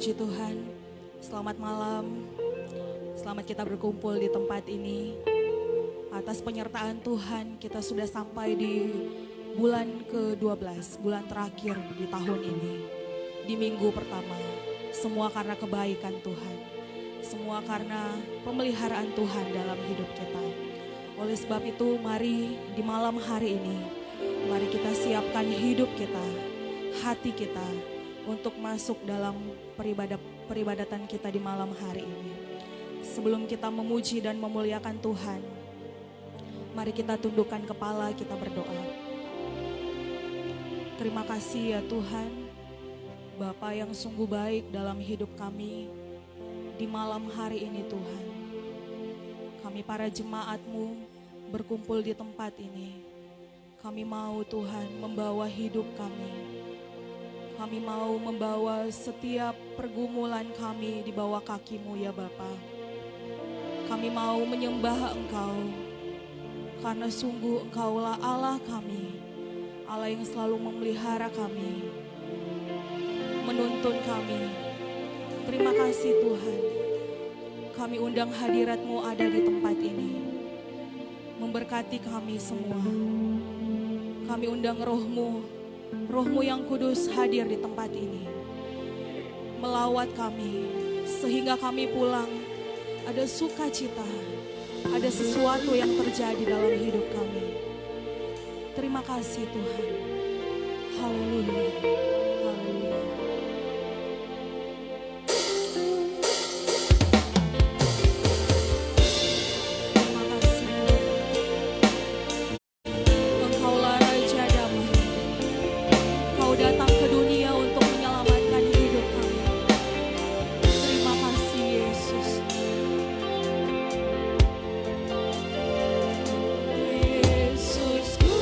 Puji Tuhan, selamat malam, selamat kita berkumpul di tempat ini. Atas penyertaan Tuhan kita sudah sampai di bulan ke-12, bulan terakhir di tahun ini. Di minggu pertama, semua karena kebaikan Tuhan, semua karena pemeliharaan Tuhan dalam hidup kita. Oleh sebab itu mari di malam hari ini, mari kita siapkan hidup kita, hati kita, untuk masuk dalam peribadatan kita di malam hari ini. Sebelum kita memuji dan memuliakan Tuhan, mari kita tundukkan kepala, kita berdoa. Terima kasih ya Tuhan, Bapa yang sungguh baik dalam hidup kami di malam hari ini Tuhan. Kami para jemaat-Mu berkumpul di tempat ini. Kami mau Tuhan membawa hidup kami. Kami mau membawa setiap pergumulan kami di bawah kaki-Mu ya Bapa. Kami mau menyembah Engkau, karena sungguh Engkaulah Allah kami, Allah yang selalu memelihara kami, menuntun kami. Terima kasih Tuhan, kami undang hadirat-Mu ada di tempat ini, memberkati kami semua. Kami undang Roh-Mu, Roh-Mu yang kudus hadir di tempat ini, melawat kami, sehingga kami pulang ada sukacita, ada sesuatu yang terjadi dalam hidup kami. Terima kasih Tuhan. Haleluya. Haleluya. Terima kasih. Engkaulah Raja Damai. Kau datang ke dunia untuk menyelamatkan hidup kami. Terima kasih Yesus. Yesusku,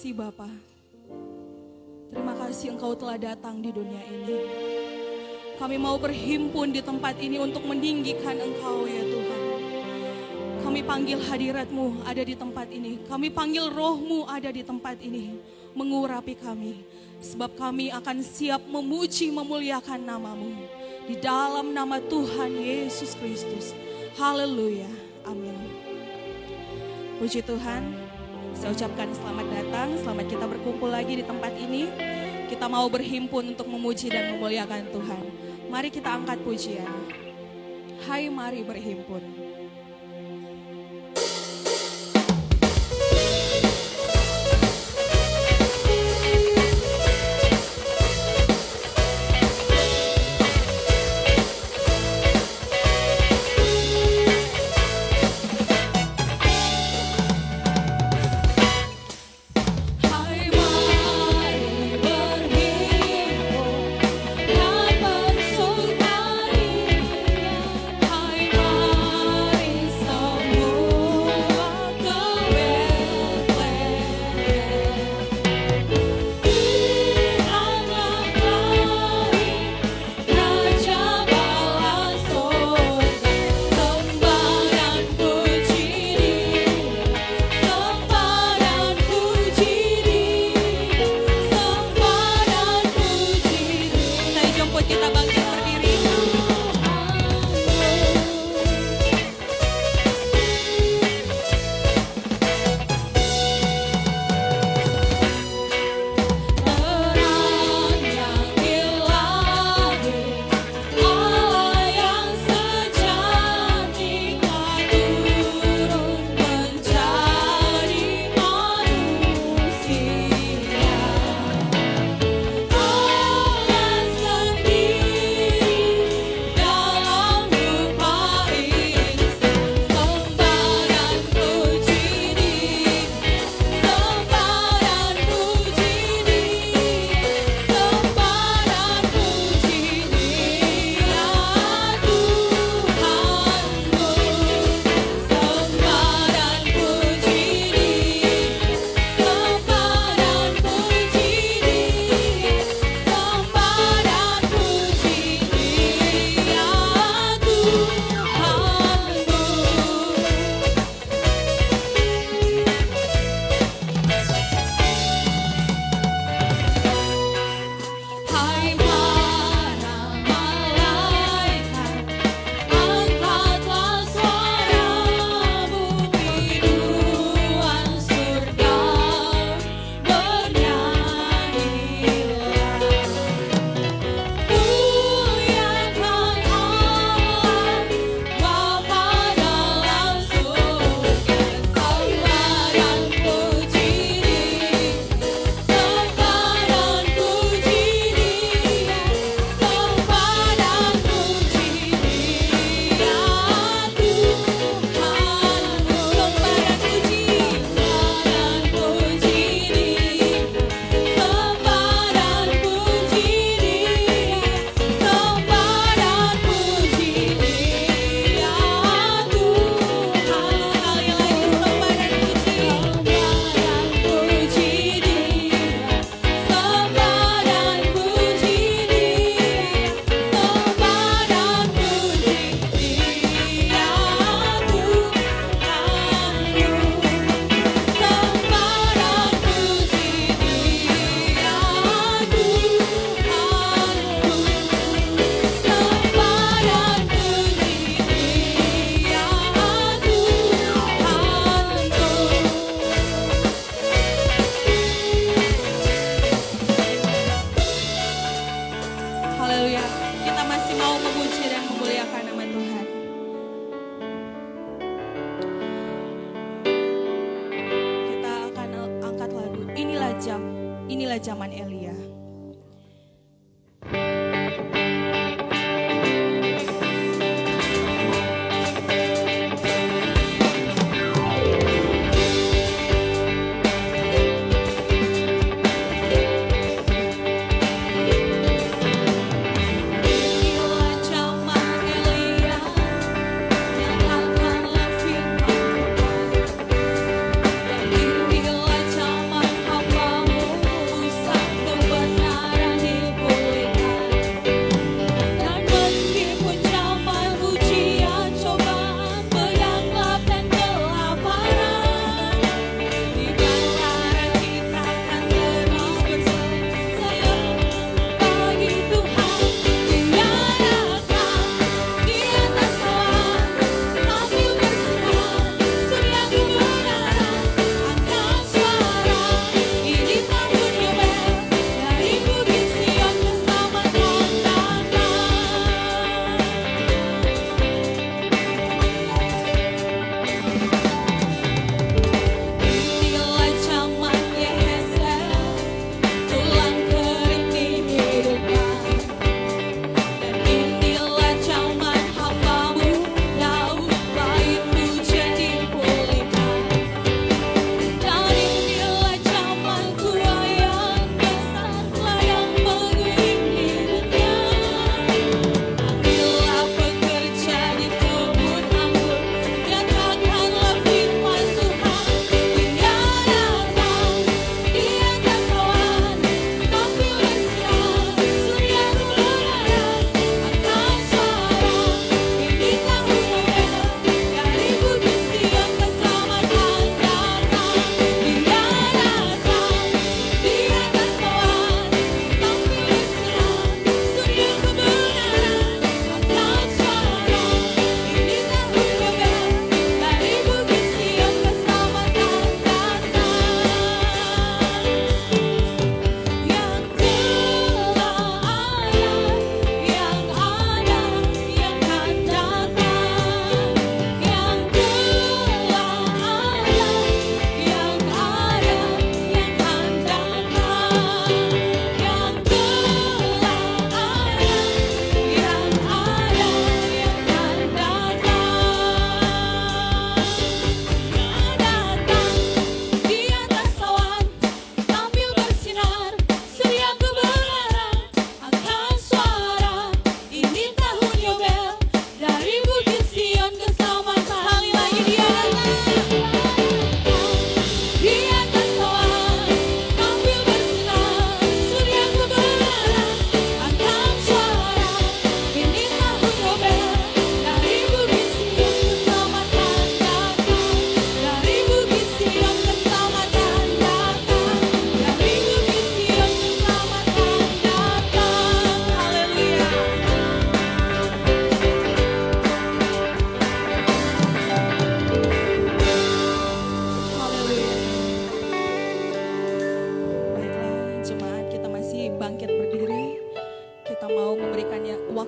kasih Bapa. Terima kasih Engkau telah datang di dunia ini. Kami mau berhimpun di tempat ini untuk meninggikan Engkau ya Tuhan. Kami panggil hadirat-Mu ada di tempat ini. Kami panggil roh-Mu ada di tempat ini. Mengurapi kami. Sebab kami akan siap memuji memuliakan nama-Mu. Di dalam nama Tuhan Yesus Kristus. Haleluya. Amin. Puji Tuhan. Saya ucapkan selamat datang. Selamat kita berkumpul lagi di tempat ini. Kita mau berhimpun untuk memuji dan memuliakan Tuhan. Mari kita angkat pujian. Hai mari berhimpun. Inilah zaman Elia. Inilah zaman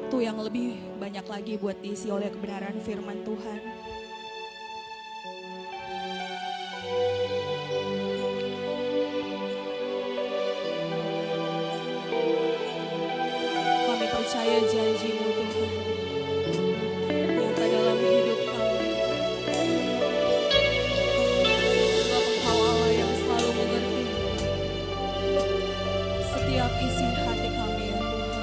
waktu yang lebih banyak lagi buat diisi oleh kebenaran firman Tuhan. Kami percaya janji-Mu Tuhan nyata dalam hidup kami. Sebab Engkau Allah yang selalu mengerti setiap isi hati kami ya Tuhan.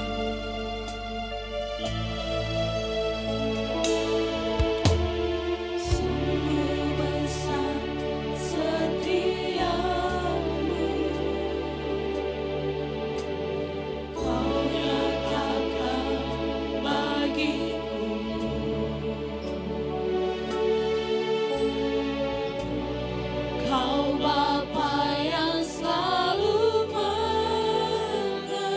Sungguh besar setiamu, Kau nyatakan bagiku. Kau Bapa yang selalu mengerti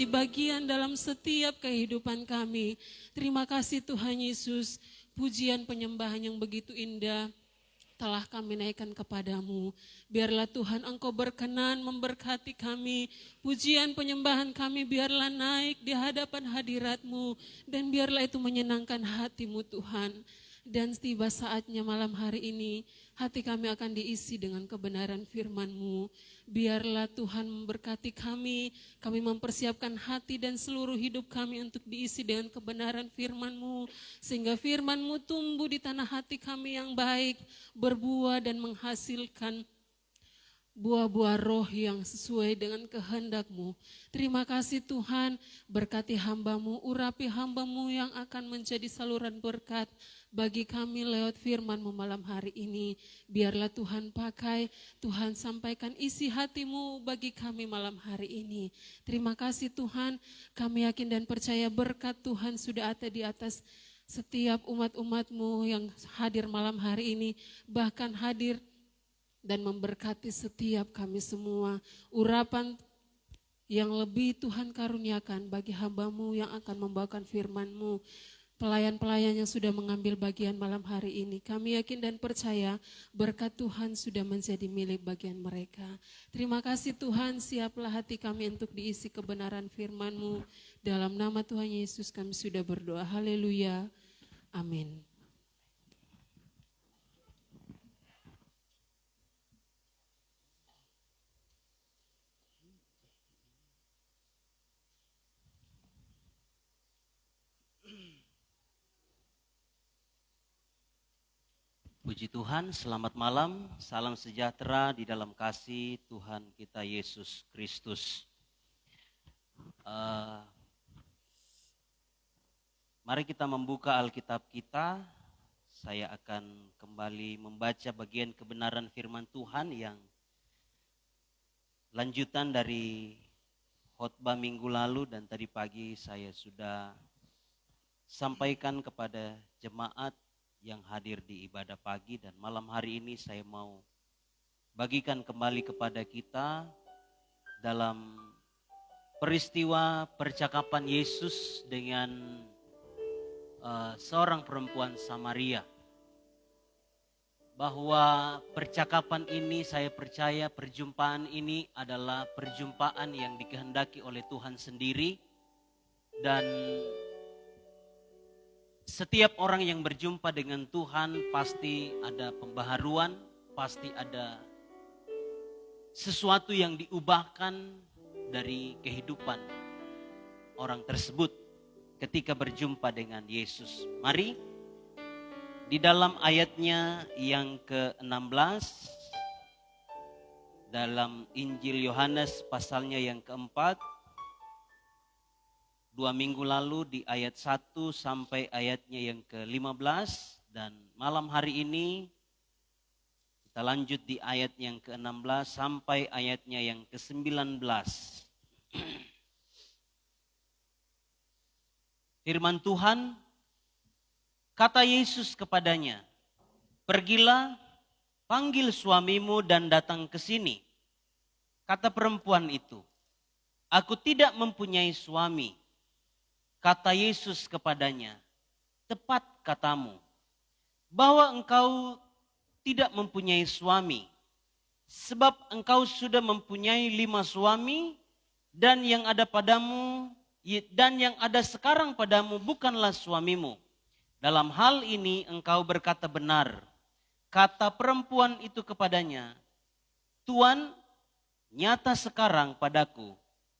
menjadi bagian dalam setiap kehidupan kami. Terima kasih Tuhan Yesus, pujian penyembahan yang begitu indah telah kami naikkan kepadamu. Biarlah Tuhan Engkau berkenan memberkati kami. Pujian penyembahan kami biarlah naik di hadapan hadirat-Mu. Dan biarlah itu menyenangkan hati-Mu Tuhan. Dan tiba saatnya malam hari ini, hati kami akan diisi dengan kebenaran firman-Mu. Biarlah Tuhan memberkati kami mempersiapkan hati dan seluruh hidup kami untuk diisi dengan kebenaran firman-Mu. Sehingga firman-Mu tumbuh di tanah hati kami yang baik, berbuah dan menghasilkan buah-buah roh yang sesuai dengan kehendak-Mu. Terima kasih Tuhan, berkati hamba-Mu, urapi hamba-Mu yang akan menjadi saluran berkat bagi kami lewat firman-Mu malam hari ini. Biarlah Tuhan pakai, Tuhan sampaikan isi hati-Mu bagi kami malam hari ini. Terima kasih Tuhan, kami yakin dan percaya berkat Tuhan sudah ada di atas setiap umat-umat-Mu yang hadir malam hari ini, bahkan hadir dan memberkati setiap kami semua. Urapan yang lebih Tuhan karuniakan bagi hamba-Mu yang akan membawakan firman-Mu. Pelayan-pelayan yang sudah mengambil bagian malam hari ini. Kami yakin dan percaya berkat Tuhan sudah menjadi milik bagian mereka. Terima kasih Tuhan, siaplah hati kami untuk diisi kebenaran firman-Mu. Dalam nama Tuhan Yesus kami sudah berdoa. Haleluya. Amin. Puji Tuhan, selamat malam, salam sejahtera di dalam kasih Tuhan kita Yesus Kristus. Mari kita membuka Alkitab kita. Saya akan kembali membaca bagian kebenaran firman Tuhan yang lanjutan dari khotbah minggu lalu dan tadi pagi saya sudah sampaikan kepada jemaat yang hadir di ibadah pagi, dan malam hari ini saya mau bagikan kembali kepada kita dalam peristiwa percakapan Yesus dengan seorang perempuan Samaria. Bahwa percakapan ini, saya percaya perjumpaan ini adalah perjumpaan yang dikehendaki oleh Tuhan sendiri, dan setiap orang yang berjumpa dengan Tuhan pasti ada pembaharuan, pasti ada sesuatu yang diubahkan dari kehidupan orang tersebut ketika berjumpa dengan Yesus. Mari di dalam ayatnya yang ke-16 dalam Injil Yohanes pasalnya yang ke-4, 2 minggu lalu di ayat 1 sampai ayatnya yang ke-15, dan malam hari ini kita lanjut di ayat yang ke-16 sampai ayatnya yang ke-19. Firman Tuhan, kata Yesus kepadanya, "Pergilah, panggil suamimu dan datang ke sini." Kata perempuan itu, "Aku tidak mempunyai suami." Kata Yesus kepadanya, "Tepat katamu, bahwa engkau tidak mempunyai suami, sebab engkau sudah mempunyai 5 suami, dan yang ada sekarang padamu bukanlah suamimu. Dalam hal ini engkau berkata benar." Kata perempuan itu kepadanya, "Tuan, nyata sekarang padaku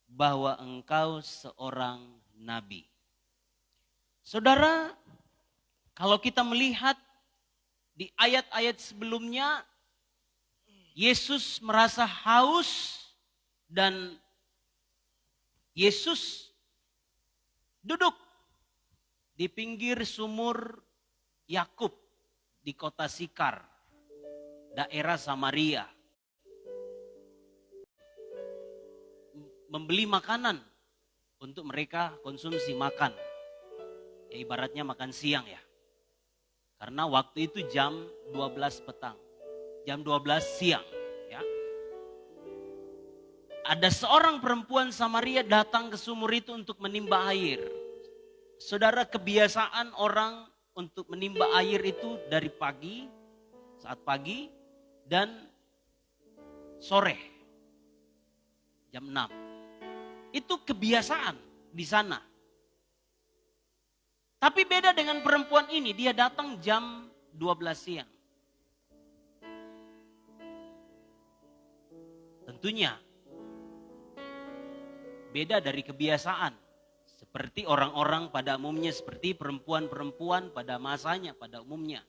bahwa engkau seorang nabi." Saudara, kalau kita melihat di ayat-ayat sebelumnya, Yesus merasa haus dan Yesus duduk di pinggir sumur Yakub di kota Sikar, daerah Samaria. Membeli makanan untuk mereka konsumsi makan. Ya, ibaratnya makan siang ya. Karena waktu itu jam 12 petang. Jam 12 siang ya. ada seorang perempuan Samaria datang ke sumur itu untuk menimba air. Saudara, kebiasaan orang untuk menimba air itu dari pagi, saat pagi, dan sore, jam 6. Itu kebiasaan di sana. Tapi beda dengan perempuan ini, dia datang jam 12 siang. Tentunya beda dari kebiasaan. Seperti orang-orang pada umumnya, seperti perempuan-perempuan pada masanya, pada umumnya.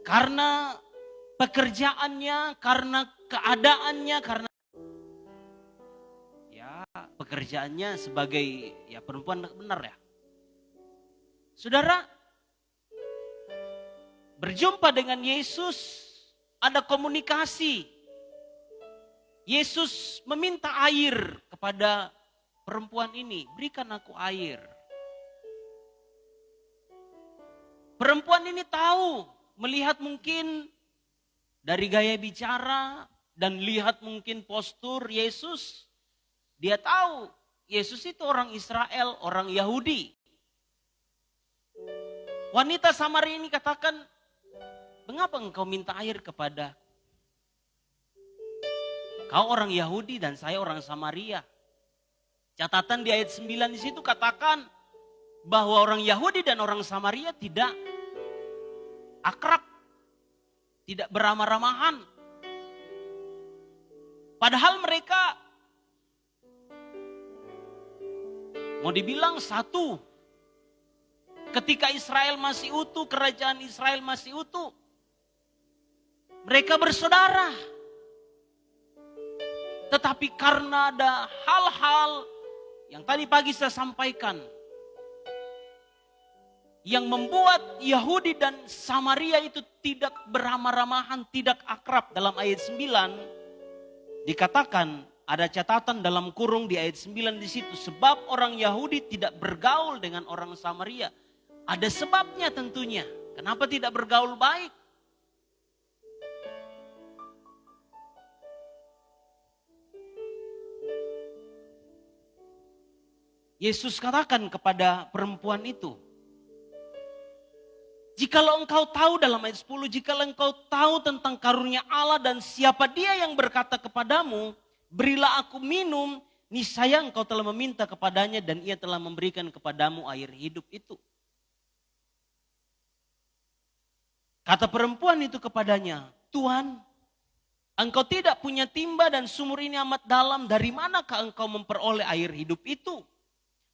Karena pekerjaannya, karena keadaannya, karena ya pekerjaannya sebagai ya perempuan benar ya. Saudara, berjumpa dengan Yesus, ada komunikasi. Yesus meminta air kepada perempuan ini, berikan aku air. Perempuan ini tahu, melihat mungkin dari gaya bicara dan lihat mungkin postur Yesus, dia tahu Yesus itu orang Israel, orang Yahudi. Wanita Samaria ini katakan, mengapa engkau minta air kepada? Kau orang Yahudi dan saya orang Samaria. Catatan di ayat 9 di situ katakan bahwa orang Yahudi dan orang Samaria tidak akrab, tidak beramah-ramahan. Padahal mereka mau dibilang satu. Ketika Israel masih utuh, kerajaan Israel masih utuh, mereka bersaudara. Tetapi karena ada hal-hal yang tadi pagi saya sampaikan, yang membuat Yahudi dan Samaria itu tidak beramah-ramahan, tidak akrab. Dalam ayat 9 dikatakan, ada catatan dalam kurung di ayat 9 di situ, sebab orang Yahudi tidak bergaul dengan orang Samaria. Ada sebabnya tentunya. Kenapa tidak bergaul baik? Yesus katakan kepada perempuan itu, jikalau engkau tahu, dalam ayat 10, jikalau engkau tahu tentang karunia Allah dan siapa dia yang berkata kepadamu, berilah aku minum, niscaya engkau telah meminta kepadanya dan ia telah memberikan kepadamu air hidup itu. Kata perempuan itu kepadanya, Tuhan, engkau tidak punya timba dan sumur ini amat dalam, dari manakah engkau memperoleh air hidup itu?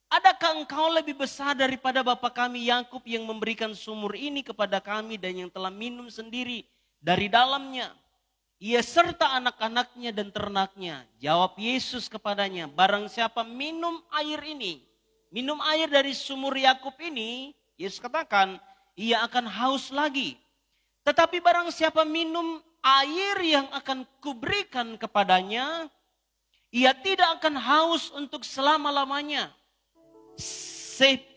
Adakah engkau lebih besar daripada bapa kami Yakub yang memberikan sumur ini kepada kami dan yang telah minum sendiri dari dalamnya? Ia serta anak-anaknya dan ternaknya. Jawab Yesus kepadanya, barang siapa minum air ini, minum air dari sumur Yakub ini, Yesus katakan, ia akan haus lagi. Tetapi barang siapa minum air yang akan kuberikan kepadanya, ia tidak akan haus untuk selama-lamanya.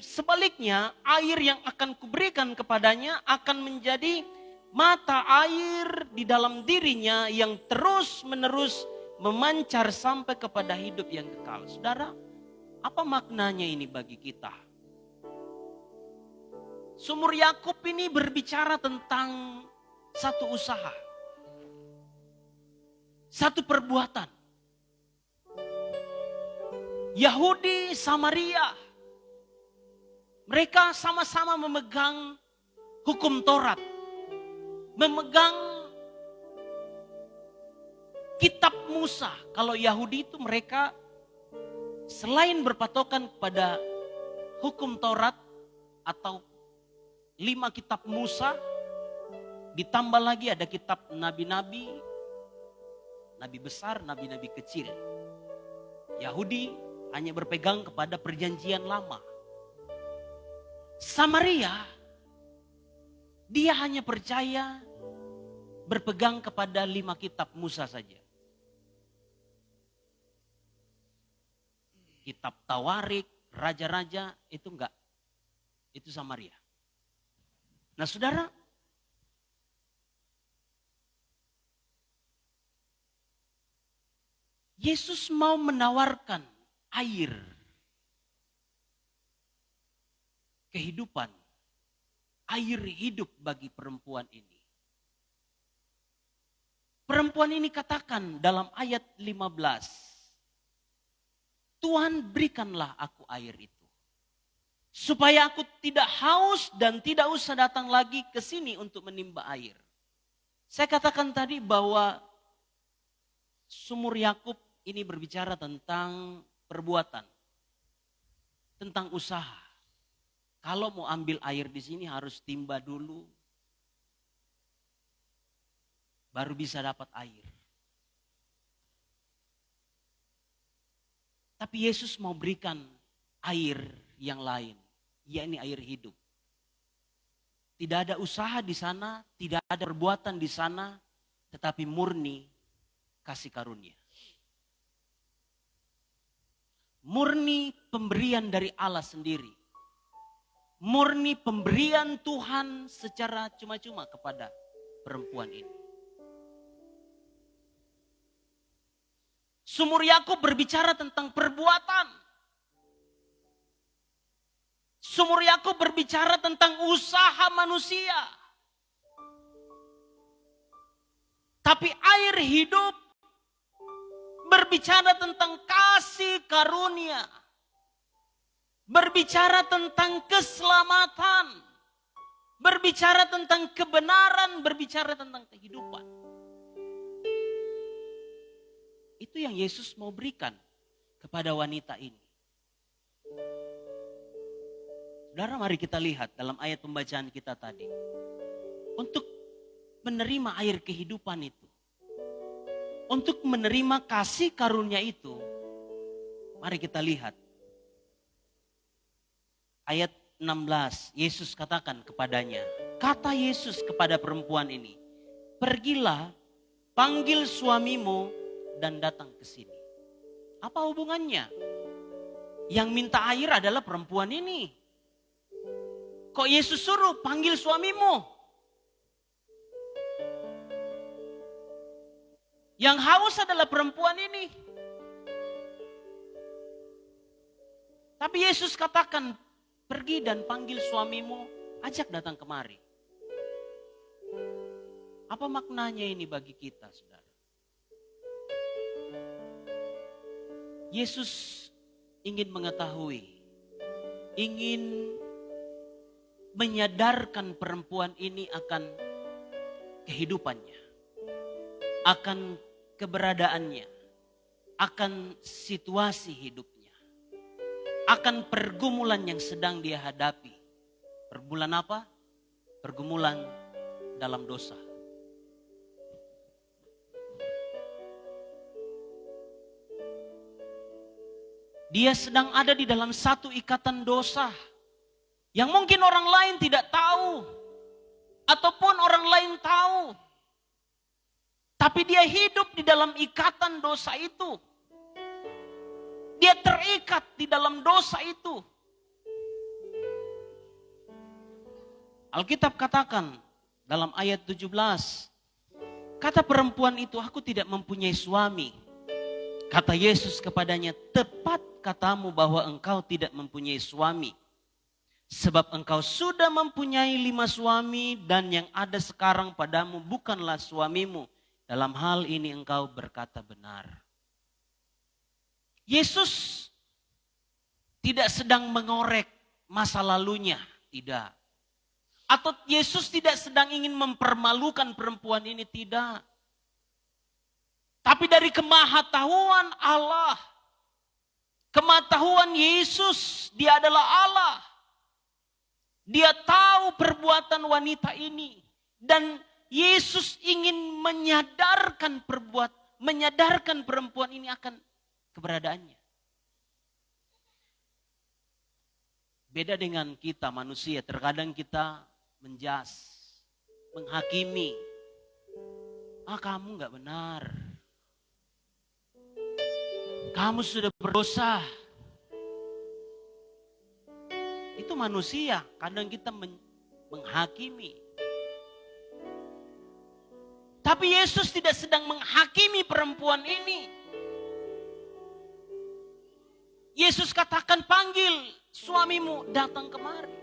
Sebaliknya, air yang akan kuberikan kepadanya akan menjadi mata air di dalam dirinya yang terus-menerus memancar sampai kepada hidup yang kekal. Saudara, apa maknanya ini bagi kita? Sumur Yakub ini berbicara tentang satu usaha, satu perbuatan. Yahudi, Samaria, mereka sama-sama memegang hukum Taurat, memegang kitab Musa. Kalau Yahudi itu mereka selain berpatokan kepada hukum Taurat atau 5 kitab Musa, ditambah lagi ada kitab nabi-nabi, nabi besar, nabi-nabi kecil. Yahudi hanya berpegang kepada perjanjian lama. Samaria, dia hanya percaya berpegang kepada 5 kitab Musa saja. Kitab Tawarik, Raja-Raja, itu enggak. Itu Samaria. Nah saudara, Yesus mau menawarkan air kehidupan, air hidup bagi perempuan ini. Perempuan ini katakan dalam ayat 15, Tuhan berikanlah aku air itu, supaya aku tidak haus dan tidak usah datang lagi ke sini untuk menimba air. Saya katakan tadi bahwa sumur Yakub ini berbicara tentang perbuatan, tentang usaha. Kalau mau ambil air di sini harus timba dulu, baru bisa dapat air. Tapi Yesus mau berikan air yang lain, yakni air hidup. Tidak ada usaha di sana, tidak ada perbuatan di sana, tetapi murni kasih karunia. Murni pemberian dari Allah sendiri. Murni pemberian Tuhan secara cuma-cuma kepada perempuan ini. Sumur Yakub berbicara tentang perbuatan. Sumur Yakub berbicara tentang usaha manusia. Tapi air hidup berbicara tentang kasih karunia. Berbicara tentang keselamatan. Berbicara tentang kebenaran, berbicara tentang kehidupan. Itu yang Yesus mau berikan kepada wanita ini. Saudara, mari kita lihat dalam ayat pembacaan kita tadi. Untuk menerima air kehidupan itu, untuk menerima kasih karunia itu, mari kita lihat. Ayat 16, Yesus katakan kepadanya, kata Yesus kepada perempuan ini, pergilah, panggil suamimu dan datang ke sini. Apa hubungannya? Yang minta air adalah perempuan ini. Kok Yesus suruh panggil suamimu? Yang haus adalah perempuan ini. Tapi Yesus katakan, pergi dan panggil suamimu, ajak datang kemari. Apa maknanya ini bagi kita, saudara? Yesus ingin mengetahui, ingin menyadarkan perempuan ini akan kehidupannya, akan keberadaannya, akan situasi hidupnya, akan pergumulan yang sedang dia hadapi. Pergumulan apa? Pergumulan dalam dosa. Dia sedang ada di dalam satu ikatan dosa yang mungkin orang lain tidak tahu, ataupun orang lain tahu. Tapi dia hidup di dalam ikatan dosa itu. Dia terikat di dalam dosa itu. Alkitab katakan dalam ayat 17, kata perempuan itu, aku tidak mempunyai suami. Kata Yesus kepadanya, tepat katamu bahwa engkau tidak mempunyai suami. Sebab engkau sudah mempunyai 5 suami dan yang ada sekarang padamu bukanlah suamimu. Dalam hal ini engkau berkata benar. Yesus tidak sedang mengorek masa lalunya, tidak. Atau Yesus tidak sedang ingin mempermalukan perempuan ini, tidak. Tapi dari kemahatauan Allah, kemahatauan Yesus, dia adalah Allah. Dia tahu perbuatan wanita ini. Dan Yesus ingin menyadarkan perempuan ini akan keberadaannya. Beda dengan kita manusia, terkadang kita menjas, menghakimi. Kamu gak benar. Kamu sudah berdosa. Itu manusia, kadang kita menghakimi. Tapi Yesus tidak sedang menghakimi perempuan ini. Yesus katakan, panggil suamimu datang kemari.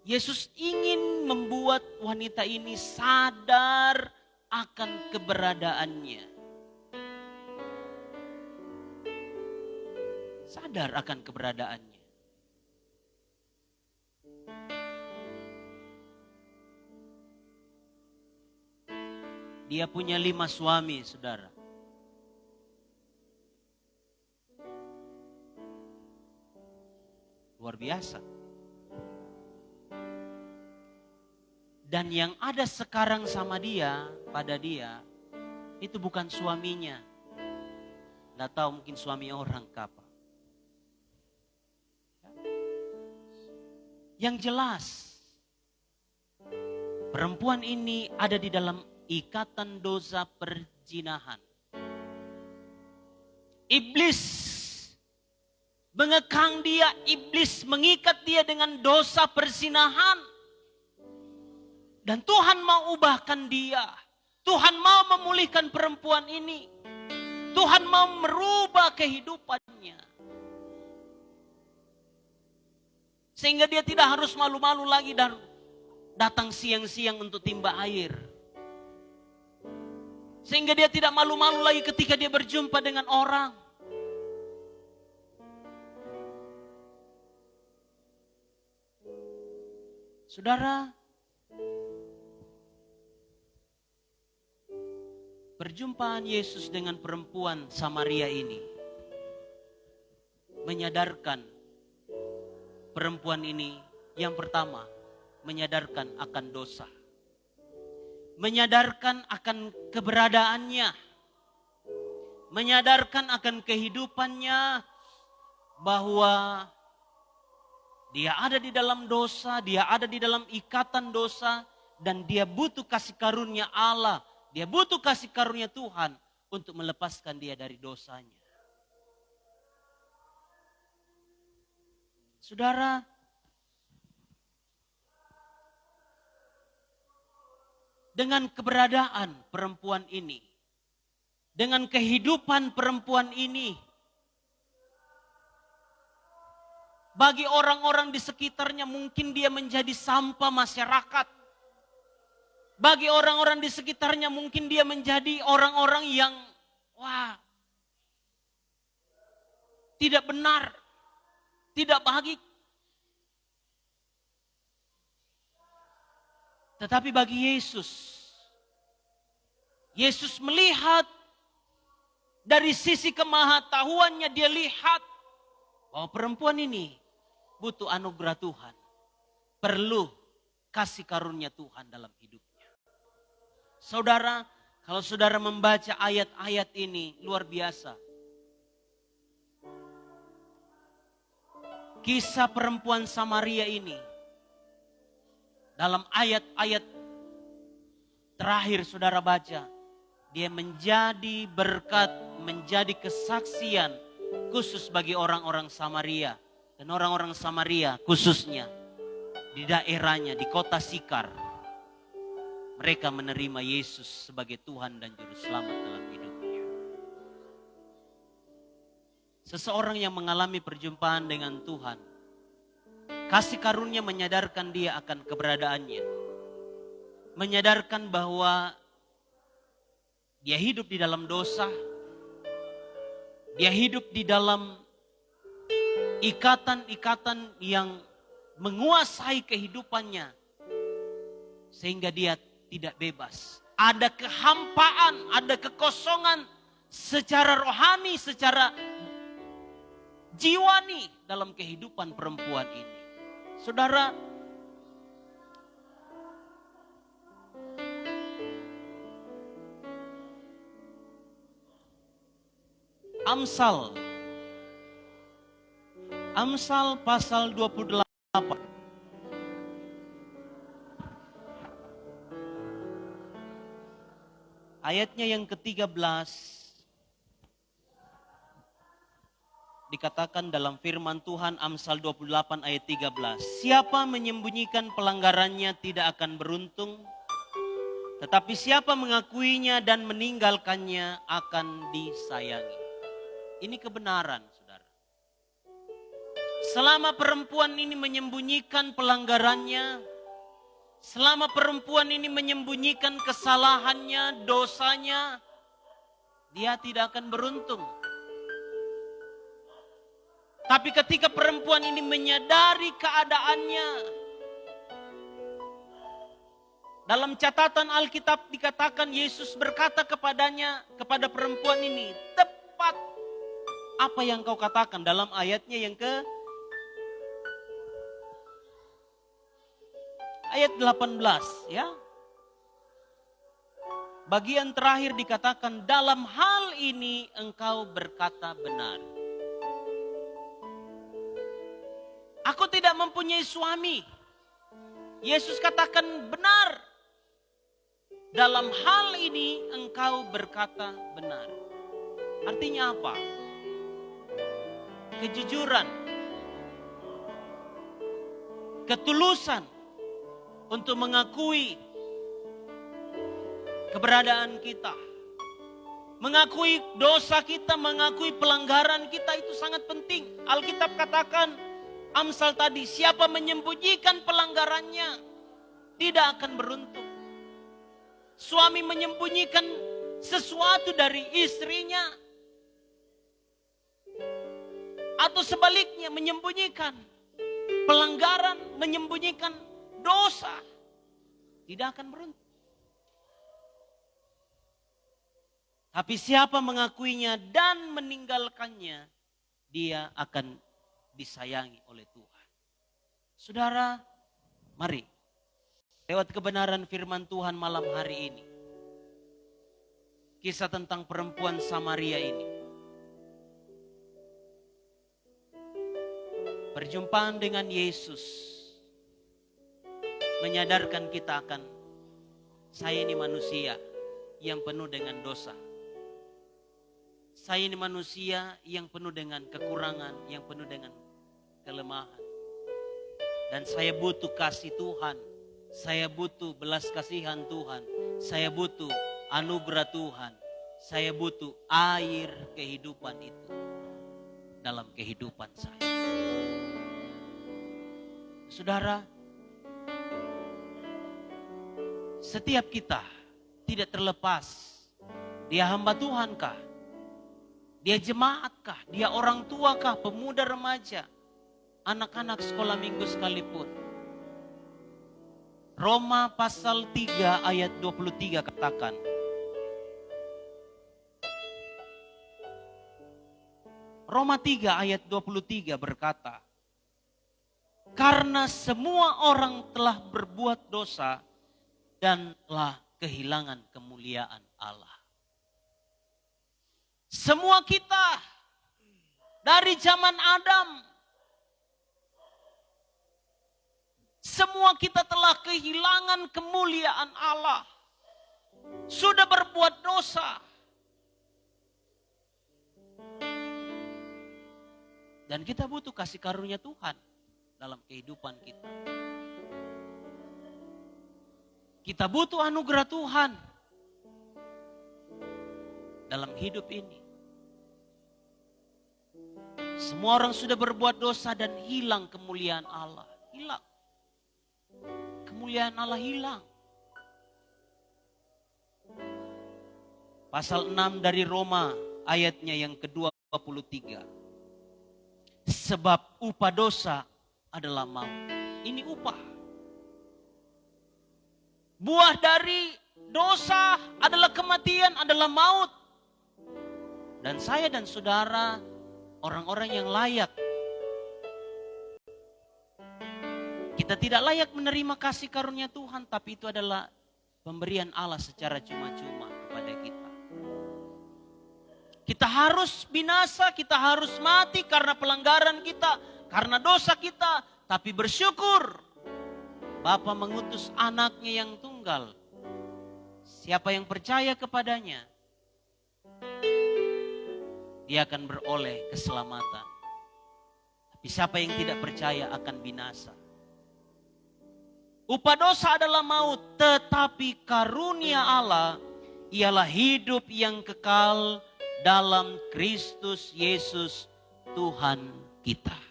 Yesus ingin membuat wanita ini sadar akan keberadaannya. Sadar akan keberadaannya. Dia punya 5 suami, saudara. Luar biasa. Dan yang ada sekarang sama dia, pada dia, itu bukan suaminya. Nggak tahu, mungkin suami orang apa. Yang jelas, perempuan ini ada di dalam ikatan dosa perzinahan. Iblis mengekang dia, iblis mengikat dia dengan dosa perzinahan. Dan Tuhan mau ubahkan dia. Tuhan mau memulihkan perempuan ini. Tuhan mau merubah kehidupannya. Sehingga dia tidak harus malu-malu lagi dan datang siang-siang untuk timba air. Sehingga dia tidak malu-malu lagi ketika dia berjumpa dengan orang. Saudara, perjumpaan Yesus dengan perempuan Samaria ini menyadarkan perempuan ini, yang pertama, menyadarkan akan dosa. Menyadarkan akan keberadaannya. Menyadarkan akan kehidupannya bahwa dia ada di dalam dosa, dia ada di dalam ikatan dosa, dan dia butuh kasih karunia Allah. Dia butuh kasih karunia Tuhan untuk melepaskan dia dari dosanya. Saudara, dengan keberadaan perempuan ini, dengan kehidupan perempuan ini, bagi orang-orang di sekitarnya mungkin dia menjadi sampah masyarakat. Bagi orang-orang di sekitarnya mungkin dia menjadi orang-orang yang tidak benar, tidak baik. Tetapi bagi Yesus, Yesus melihat dari sisi kemahatauannya, dia lihat bahwa perempuan ini butuh anugerah Tuhan. Perlu kasih karunia Tuhan dalam hidupnya. Saudara, kalau saudara membaca ayat-ayat ini, luar biasa. Kisah perempuan Samaria ini, dalam ayat-ayat terakhir saudara baca, dia menjadi berkat, menjadi kesaksian khusus bagi orang-orang Samaria. Dan orang-orang Samaria khususnya di daerahnya, di kota Sikar. Mereka menerima Yesus sebagai Tuhan dan Juru Selamat dalam hidupnya. Seseorang yang mengalami perjumpaan dengan Tuhan, kasih karunia menyadarkan dia akan keberadaannya. Menyadarkan bahwa dia hidup di dalam dosa. Dia hidup di dalam ikatan-ikatan yang menguasai kehidupannya. Sehingga dia tidak bebas. Ada kehampaan, ada kekosongan secara rohani, secara jiwani dalam kehidupan perempuan ini. Saudara, Amsal pasal 28. Ayatnya yang ke-13 dikatakan dalam firman Tuhan, Amsal 28 ayat 13. Siapa menyembunyikan pelanggarannya tidak akan beruntung, tetapi siapa mengakuinya dan meninggalkannya akan disayangi. Ini kebenaran, saudara. Selama perempuan ini menyembunyikan pelanggarannya, selama perempuan ini menyembunyikan kesalahannya, dosanya, dia tidak akan beruntung. Tapi ketika perempuan ini menyadari keadaannya, dalam catatan Alkitab dikatakan Yesus berkata kepadanya, kepada perempuan ini, tepat apa yang kau katakan dalam ayatnya yang ayat 18 ya. Bagian terakhir dikatakan dalam hal ini engkau berkata benar. Aku tidak mempunyai suami. Yesus katakan benar. Dalam hal ini engkau berkata benar. Artinya apa? Kejujuran, ketulusan untuk mengakui keberadaan kita, mengakui dosa kita, mengakui pelanggaran kita, itu sangat penting. Alkitab katakan, Amsal tadi, siapa menyembunyikan pelanggarannya tidak akan beruntung. Suami menyembunyikan sesuatu dari istrinya, atau sebaliknya menyembunyikan pelanggaran, menyembunyikan dosa, tidak akan beruntung. Tapi siapa mengakuinya dan meninggalkannya, dia akan disayangi oleh Tuhan. Saudara, mari lewat kebenaran firman Tuhan malam hari ini, kisah tentang perempuan Samaria ini, perjumpaan dengan Yesus menyadarkan kita akan, saya ini manusia yang penuh dengan dosa. Saya ini manusia yang penuh dengan kekurangan, yang penuh dengan kelemahan. Dan saya butuh kasih Tuhan. Saya butuh belas kasihan Tuhan. Saya butuh anugerah Tuhan. Saya butuh air kehidupan itu dalam kehidupan saya. Saudara, setiap kita tidak terlepas, dia hamba Tuhan kah? Dia jemaat kah? Dia orang tua kah? Pemuda, remaja, anak-anak sekolah minggu sekalipun. Roma pasal 3 ayat 23 katakan, Roma 3 ayat 23 berkata, karena semua orang telah berbuat dosa dan telah kehilangan kemuliaan Allah. Semua kita dari zaman Adam, semua kita telah kehilangan kemuliaan Allah. Sudah berbuat dosa. Dan kita butuh kasih karunia Tuhan dalam kehidupan kita. Kita butuh anugerah Tuhan dalam hidup ini. Semua orang sudah berbuat dosa dan hilang kemuliaan Allah. Hilang. Kemuliaan Allah hilang. Pasal 6 dari Roma ayatnya yang ke-23. Sebab upah dosa adalah maut. Ini upah. Buah dari dosa adalah kematian, adalah maut. Dan saya dan saudara, orang-orang yang layak. Kita tidak layak menerima kasih karunia Tuhan, tapi itu adalah pemberian Allah secara cuma-cuma kepada kita. Kita harus binasa, kita harus mati karena pelanggaran kita, karena dosa kita. Tapi bersyukur, Bapa mengutus anaknya yang tunggal. Siapa yang percaya kepadanya, dia akan beroleh keselamatan. Tapi siapa yang tidak percaya akan binasa. Upah dosa adalah maut, tetapi karunia Allah ialah hidup yang kekal dalam Kristus Yesus Tuhan kita.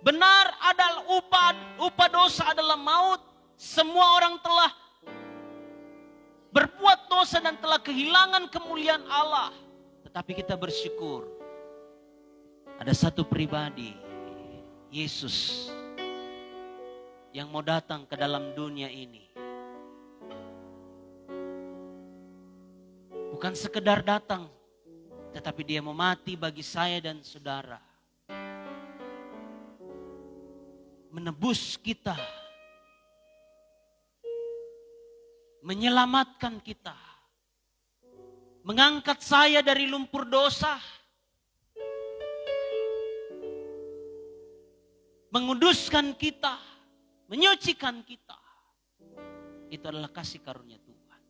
Benar adalah upah dosa adalah maut. Semua orang telah berbuat dosa dan telah kehilangan kemuliaan Allah. Tetapi kita bersyukur. Ada satu pribadi, Yesus, yang mau datang ke dalam dunia ini. Bukan sekedar datang, tetapi dia mau mati bagi saya dan saudara. Menebus kita. Menyelamatkan kita. Mengangkat saya dari lumpur dosa. Menguduskan kita. Menyucikan kita. Itu adalah kasih karunia Tuhan.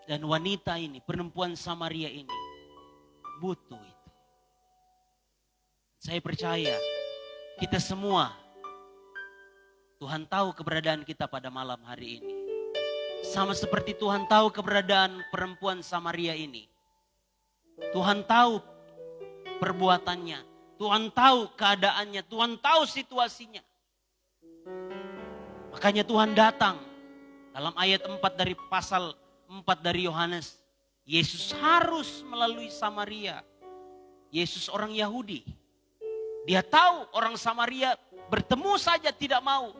Dan wanita ini, perempuan Samaria ini, butuh itu. Saya percaya, kita semua, Tuhan tahu keberadaan kita pada malam hari ini. Sama seperti Tuhan tahu keberadaan perempuan Samaria ini. Tuhan tahu perbuatannya. Tuhan tahu keadaannya. Tuhan tahu situasinya. Makanya Tuhan datang. Dalam ayat 4 dari pasal 4 dari Yohanes. Yesus harus melalui Samaria. Yesus orang Yahudi. Dia tahu orang Samaria bertemu saja tidak mau.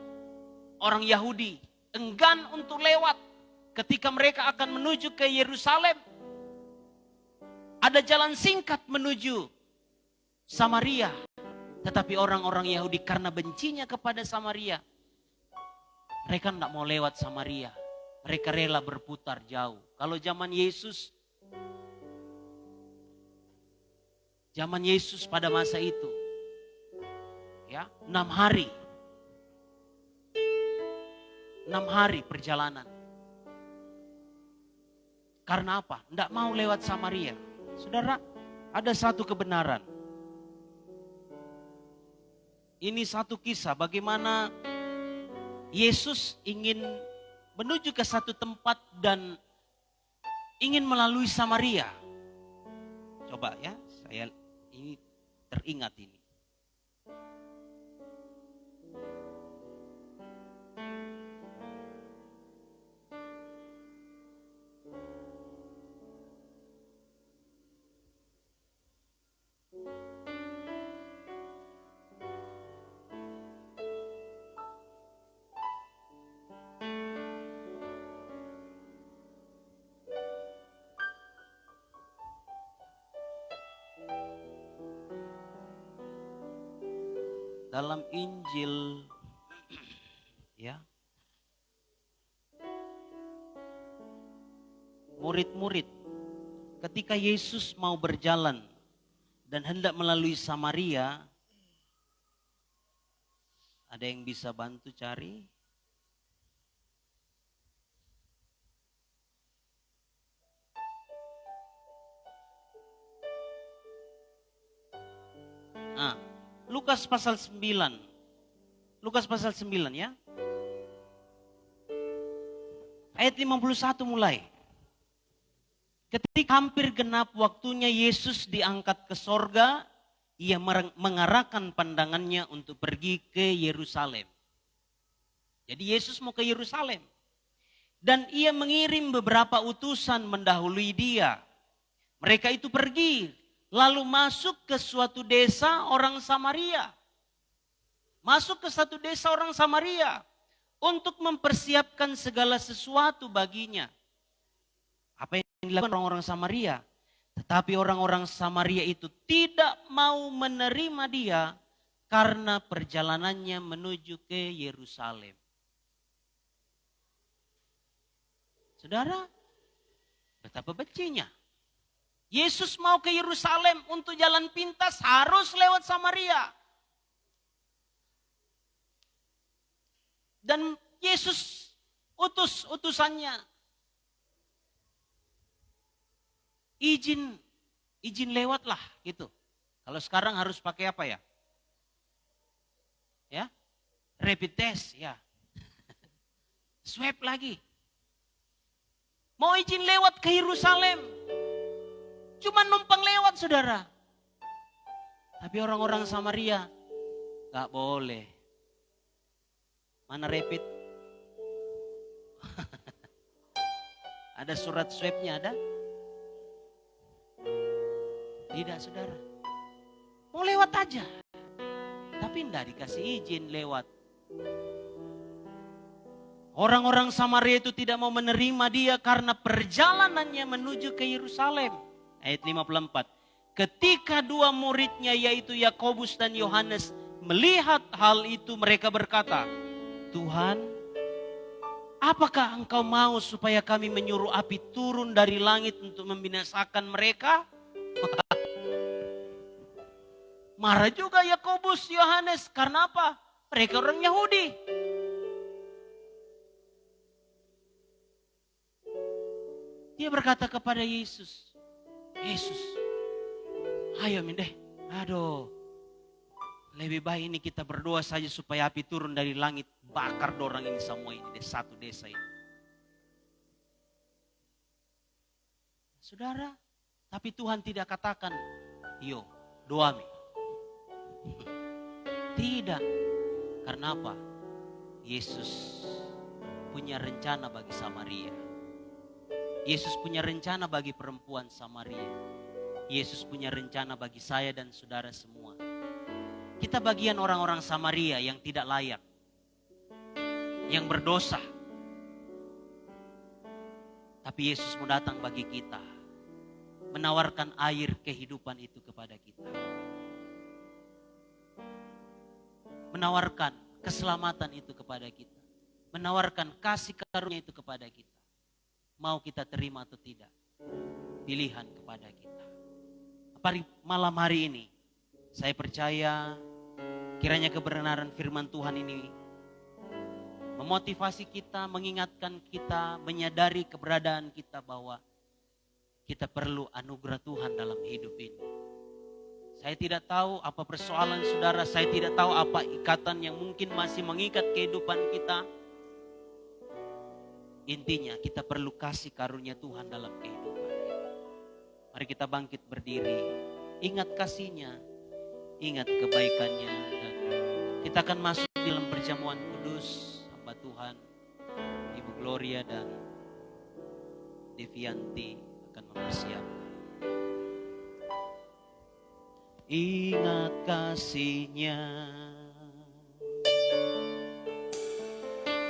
Orang Yahudi enggan untuk lewat. Ketika mereka akan menuju ke Yerusalem, ada jalan singkat menuju Samaria. Tetapi orang-orang Yahudi karena bencinya kepada Samaria, mereka tidak mau lewat Samaria. Mereka rela berputar jauh. Kalau zaman Yesus pada masa itu, ya 6 hari. 6 hari perjalanan. Karena apa? Tidak mau lewat Samaria. Saudara, ada satu kebenaran. Ini satu kisah bagaimana Yesus ingin menuju ke satu tempat dan ingin melalui Samaria. Coba ya, saya ini teringat ini. Dalam Injil, ya, murid-murid ketika Yesus mau berjalan dan hendak melalui Samaria, ada yang bisa bantu cari? Nah, Lukas pasal 9. Lukas pasal 9 ya. Ayat 51 mulai. Ketika hampir genap waktunya Yesus diangkat ke sorga, ia mengarahkan pandangannya untuk pergi ke Yerusalem. Jadi Yesus mau ke Yerusalem. Dan ia mengirim beberapa utusan mendahului dia. Mereka itu pergi. Lalu masuk ke suatu desa orang Samaria. Masuk ke satu desa orang Samaria. Untuk mempersiapkan segala sesuatu baginya. Apa yang dilakukan orang-orang Samaria? Tetapi orang-orang Samaria itu tidak mau menerima dia. Karena perjalanannya menuju ke Yerusalem. Saudara, betapa bencinya. Yesus mau ke Yerusalem untuk jalan pintas harus lewat Samaria. Dan Yesus utus utusannya. Izin lewatlah gitu. Kalau sekarang harus pakai apa ya? Ya, rapid test ya. Swab lagi. Mau izin lewat ke Yerusalem. Cuma numpang lewat saudara. Tapi orang-orang Samaria Gak boleh. Mana rapid? Ada surat swabnya ada? Tidak saudara. Mau lewat aja. Tapi tidak dikasih izin lewat. Orang-orang Samaria itu tidak mau menerima dia karena perjalanannya menuju ke Yerusalem. Ayat 54. Ketika dua muridnya yaitu Yakobus dan Yohanes melihat hal itu, mereka berkata, Tuhan, apakah engkau mau supaya kami menyuruh api turun dari langit untuk membinasakan mereka? Marah juga Yakobus, Yohanes. Karena apa? Mereka orang Yahudi. Dia berkata kepada Yesus, Yesus, ayo deh. Aduh, lebih baik ini kita berdoa saja supaya api turun dari langit. Bakar dorang ini semua ini, satu desa ini. Saudara, tapi Tuhan tidak katakan, yo doa mi. Tidak. Karena apa? Yesus punya rencana bagi Samaria. Yesus punya rencana bagi perempuan Samaria. Yesus punya rencana bagi saya dan saudara semua. Kita bagian orang-orang Samaria yang tidak layak. Yang berdosa. Tapi Yesus mau datang bagi kita. Menawarkan air kehidupan itu kepada kita. Menawarkan keselamatan itu kepada kita. Menawarkan kasih karunia itu kepada kita. Mau kita terima atau tidak. Pilihan kepada kita. Malam hari ini. Saya percaya kiranya kebenaran firman Tuhan ini memotivasi kita, mengingatkan kita, menyadari keberadaan kita bahwa kita perlu anugerah Tuhan dalam hidup ini. Saya tidak tahu apa persoalan saudara, saya tidak tahu apa ikatan yang mungkin masih mengikat kehidupan kita. Intinya kita perlu kasih karunia Tuhan dalam kehidupan. Mari kita bangkit berdiri, ingat kasih-Nya, ingat kebaikannya, dan kita akan masuk dalam perjamuan kudus. Hamba Tuhan, Ibu Gloria dan Devianti akan mempersiapkan. Ingat kasih-Nya,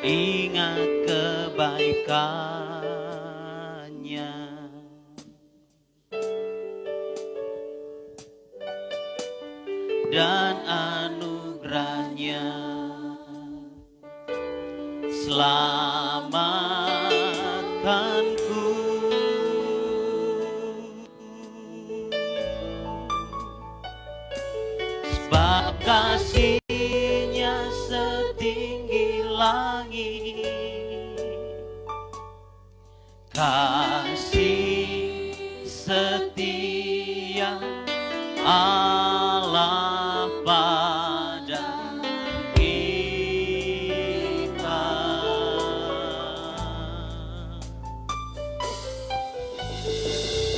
ingat kebaikannya, dan anugerahnya. Selamatkanku. Sebab kasih-Nya setinggi langit, kasih setia Allah pada kita.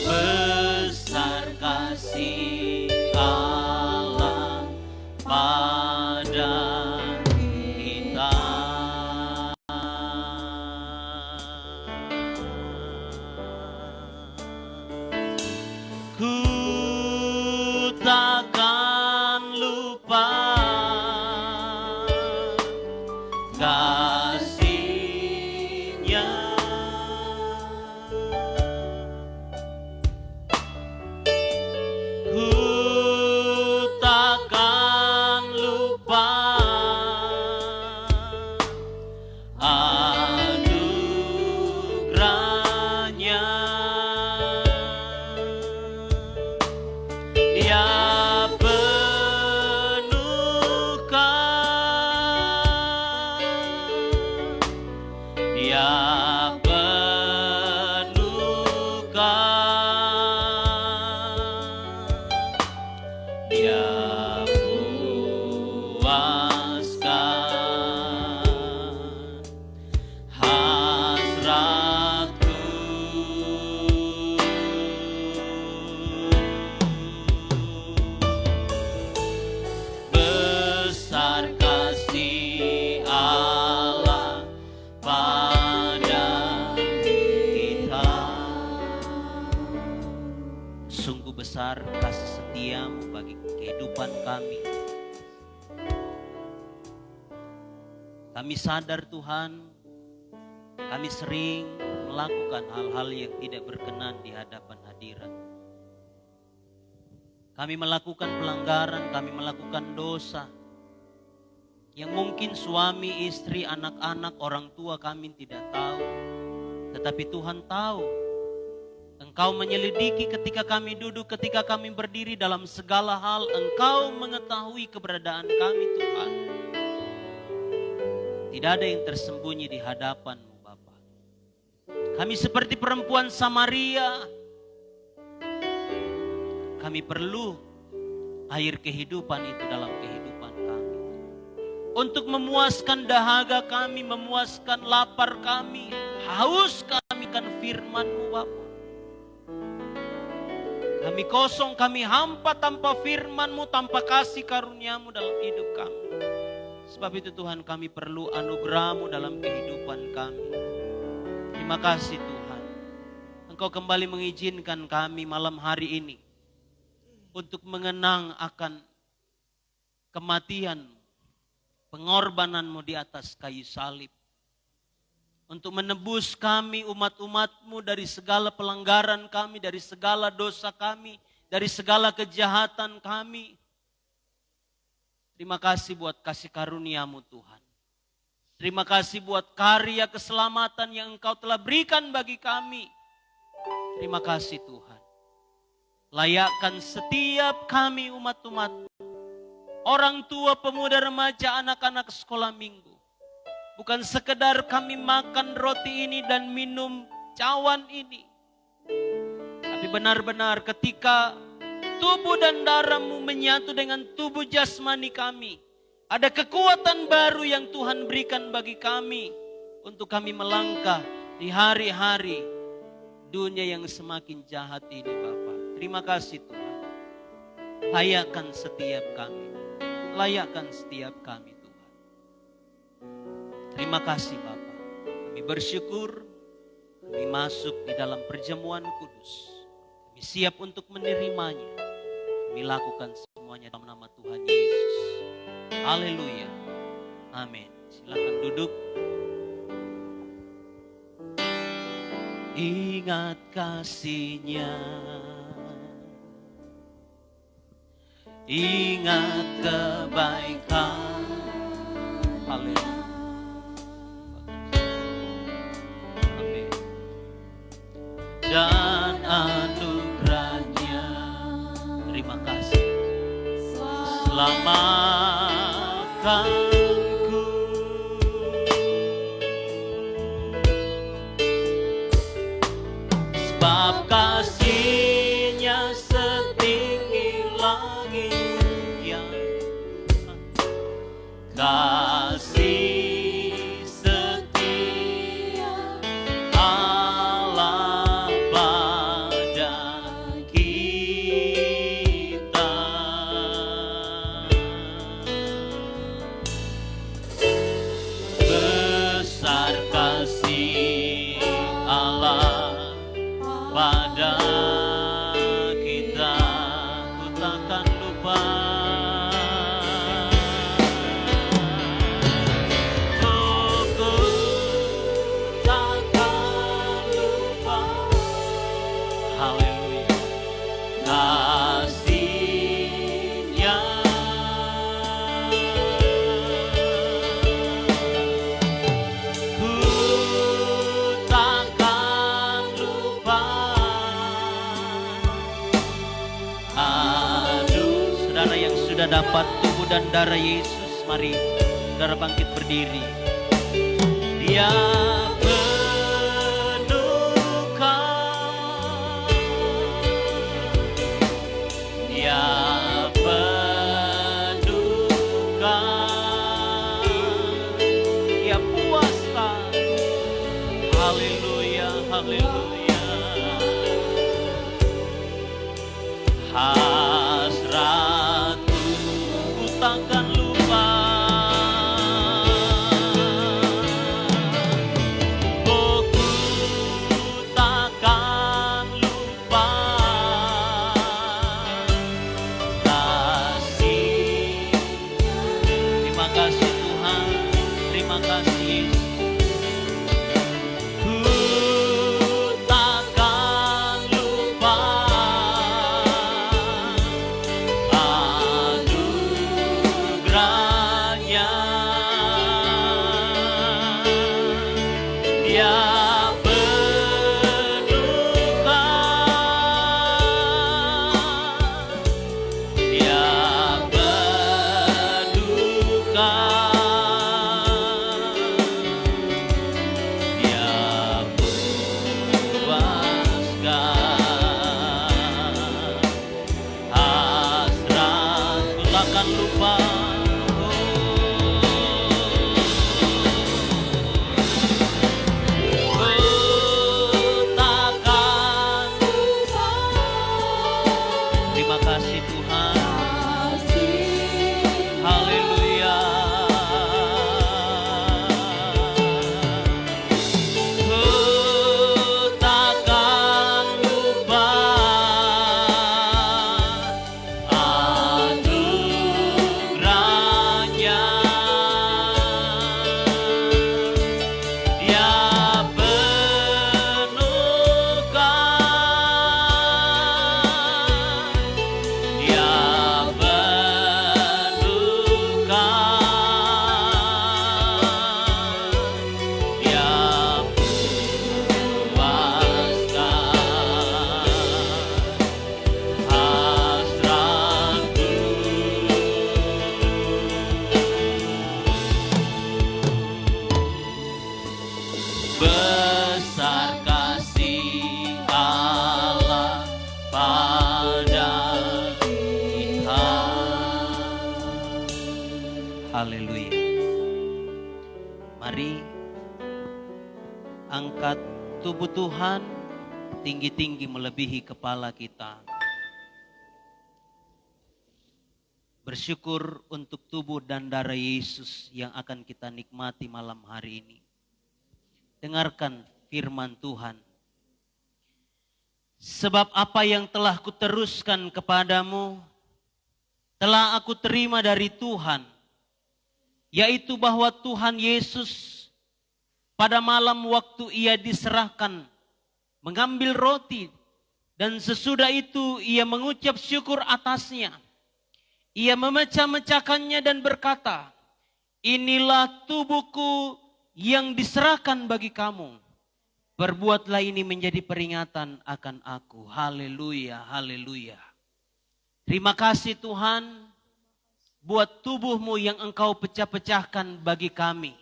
Besar kasih Allah pada kita. Ku takkan lupa kasih-Nya. Ku takkan lupa anugerahnya. Dia penuhkan besar kasih setia-Mu bagi kehidupan kami. Kami sadar Tuhan, kami sering melakukan hal-hal yang tidak berkenan di hadapan hadirat. Kami melakukan pelanggaran, kami melakukan dosa yang mungkin suami, istri, anak-anak, orang tua kami tidak tahu. Tetapi Tuhan tahu. Engkau menyelidiki ketika kami duduk, ketika kami berdiri dalam segala hal. Engkau mengetahui keberadaan kami Tuhan. Tidak ada yang tersembunyi di hadapan-Mu Bapa. Kami seperti perempuan Samaria. Kami perlu air kehidupan itu dalam kehidupan kami. Untuk memuaskan dahaga kami, memuaskan lapar kami, haus kami kan firman-Mu Bapa. Kami kosong, kami hampa tanpa firman-Mu, tanpa kasih karunia-Mu dalam hidup kami. Sebab itu Tuhan, kami perlu anugerah-Mu dalam kehidupan kami. Terima kasih Tuhan. Engkau kembali mengizinkan kami malam hari ini untuk mengenang akan kematian, pengorbanan-Mu di atas kayu salib. Untuk menebus kami umat-umat-Mu dari segala pelanggaran kami, dari segala dosa kami, dari segala kejahatan kami. Terima kasih buat kasih karunia-Mu Tuhan. Terima kasih buat karya keselamatan yang Engkau telah berikan bagi kami. Terima kasih Tuhan. Layakkan setiap kami umat-umat, orang tua, pemuda, remaja, anak-anak sekolah minggu. Bukan sekedar kami makan roti ini dan minum cawan ini. Tapi benar-benar ketika tubuh dan darah-Mu menyatu dengan tubuh jasmani kami, ada kekuatan baru yang Tuhan berikan bagi kami untuk kami melangkah di hari-hari dunia yang semakin jahat ini Bapa. Terima kasih Tuhan. Layakkan setiap kami. Layakkan setiap kami Tuhan. Terima kasih Bapa. Kami bersyukur. Kami masuk di dalam perjamuan kudus. Kami siap untuk menerimanya. Kami lakukan semuanya dalam nama Tuhan Yesus. Haleluya. Amin. Silakan duduk. Ingat kasih-Nya. Ingat kebaikan. Haleluya. Amin. Dan anugerah-Nya. Terima kasih. Selamatkanku. Sebab kasih-Nya setinggi langit yang kasih setia Allah pada kita. Besar kasih Allah pada kita, ku takkan lupa. Oh, ku takkan lupa. Haleluya. Kasih-Nya. Ku takkan lupa. Aduh, saudara yang sudah dapat tubuh dan darah Yesus, mari saudara bangkit berdiri. Dia penuhkan, Dia penuhkan, Dia puaskan. Haleluya, haleluya. Hasratku ku takkan lupa. Oh, ku takkan lupa. Terima kasih Yesus. Ku takkan lupa anugerahnya. Dia besar kasih Allah pada kita. Haleluya. Mari angkat tubuh Tuhan tinggi-tinggi melebihi kepala kita. Bersyukur untuk tubuh dan darah Yesus yang akan kita nikmati malam hari ini. Dengarkan firman Tuhan. Sebab apa yang telah kuteruskan kepadamu, telah aku terima dari Tuhan, yaitu bahwa Tuhan Yesus pada malam waktu ia diserahkan, mengambil roti, dan sesudah itu ia mengucap syukur atasnya. Ia memecah-mecahkannya dan berkata, inilah tubuhku yang diserahkan bagi kamu. Perbuatlah ini menjadi peringatan akan aku. Haleluya, haleluya. Terima kasih Tuhan buat tubuhmu yang engkau pecah-pecahkan bagi kami.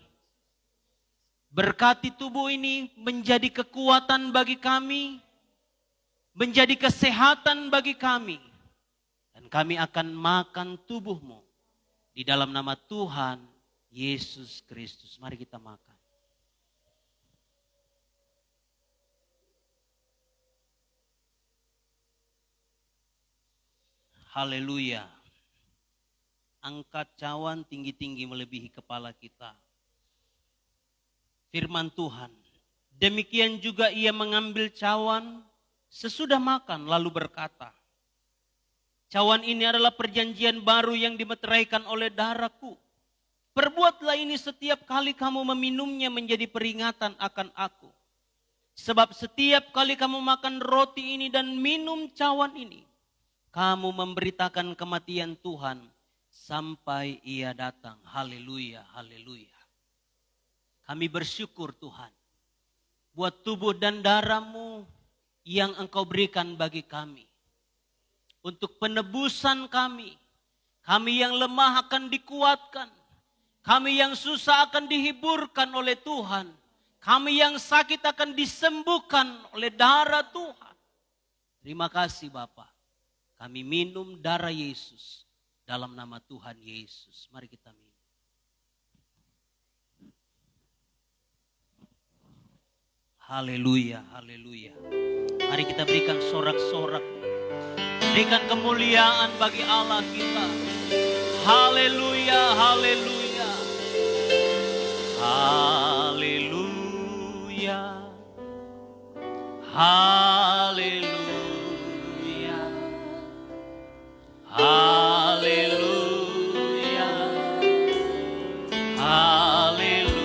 Berkati tubuh ini menjadi kekuatan bagi kami, menjadi kesehatan bagi kami. Dan kami akan makan tubuhmu di dalam nama Tuhan Yesus Kristus. Mari kita makan. Haleluya. Angkat cawan tinggi-tinggi melebihi kepala kita. Firman Tuhan. Demikian juga ia mengambil cawan sesudah makan lalu berkata, cawan ini adalah perjanjian baru yang dimeteraikan oleh darahku. Perbuatlah ini setiap kali kamu meminumnya menjadi peringatan akan aku. Sebab setiap kali kamu makan roti ini dan minum cawan ini, kamu memberitakan kematian Tuhan sampai ia datang. Haleluya, haleluya. Kami bersyukur Tuhan buat tubuh dan darah-Mu yang Engkau berikan bagi kami. Untuk penebusan kami. Kami yang lemah akan dikuatkan. Kami yang susah akan dihiburkan oleh Tuhan. Kami yang sakit akan disembuhkan oleh darah Tuhan. Terima kasih Bapa. Kami minum darah Yesus dalam nama Tuhan Yesus. Mari kita minum. Haleluya, haleluya. Mari kita berikan sorak-sorak. Berikan kemuliaan bagi Allah kita. Haleluya, haleluya. Haleluya. Haleluya. Haleluya. Haleluya.